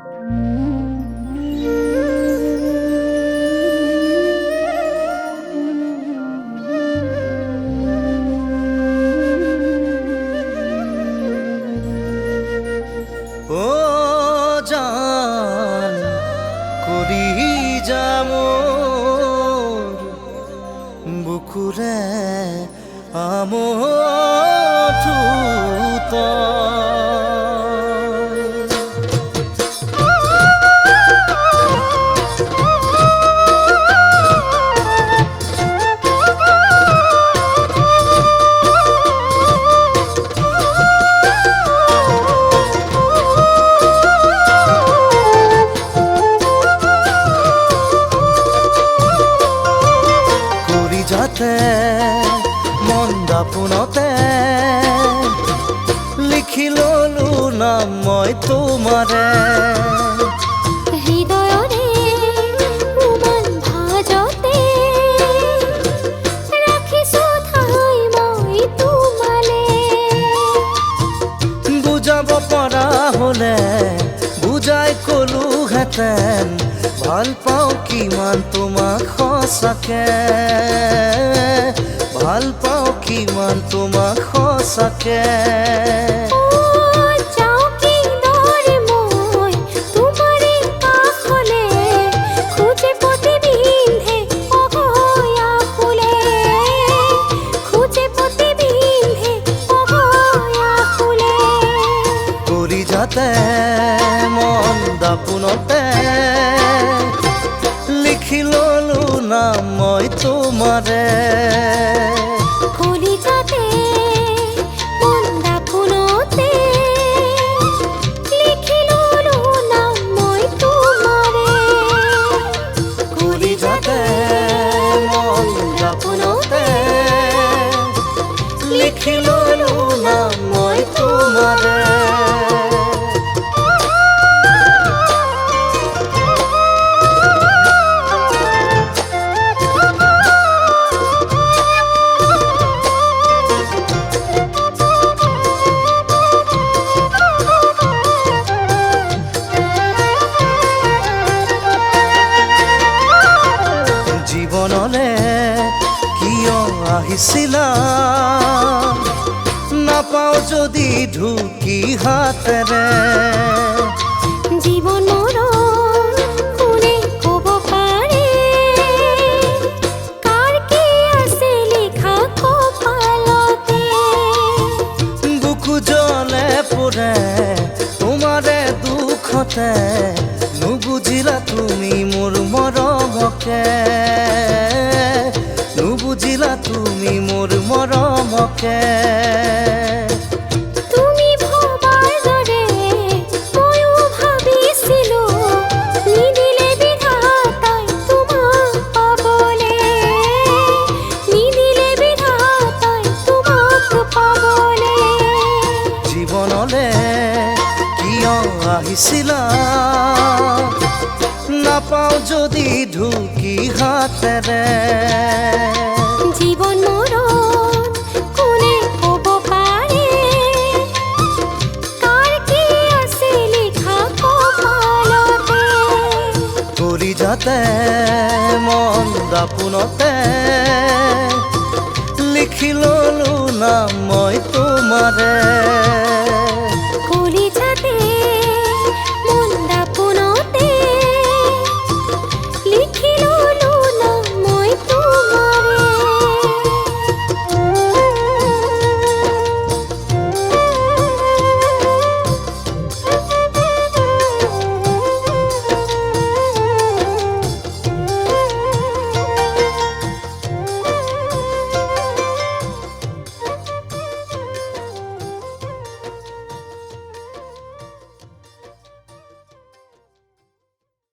ও জান করি যামোর বুকুরে আমঠুত যাতে মন দাপুনতে লিখি ললো নাম মই তোমারে হৃদয়রে উমান ভাজতে রাখিছো ঠাই মই তোমালে বুজাব পৰা হলে বুজাই কলো হেতেন ভাল পাওঁ কিমান তোমাক সঁচাকে ভাল পাওঁ কিমান তোমাক সঁচাকে কৰি যাতে মন দাপুনতে লিখি ললো নাম মই তোমারে কলিজাতে মন দাপুনতে লিখি ললো নাম মই তোমারে কলিজাতে মন দাপুনতে লিখি ললো নাম মই তোমারে জীবনলে কিয় আহিছিলা নাপাও যদি ঢুকি হাতেৰে জীবন মরণ কোনে কব পারে কার কি আছে লেখা কপালতে বুকু জ্বলে পুৰে তোমাৰে দুখতে নুবুজিলা তুমি মোৰ মৰমকে নুবুজিলা তুমি মোৰ মৰমকে তুমি ভবাৰ দৰে ময়ো ভাবিছিলো নিদিলে বিধাতাই তোমাক পাবলে নিদিলে বিধাতাই তোমাক পাবলে জীৱনলে কিয় আহিছিলা নাপাও যদি ঢুকি হাতেৰে জীবন মরণ কোনে কব পারে কার কি আছে লেখা কপালতে কৰি যাতে মন দাপুনতে লিখি ললো নাম মই তোমাৰে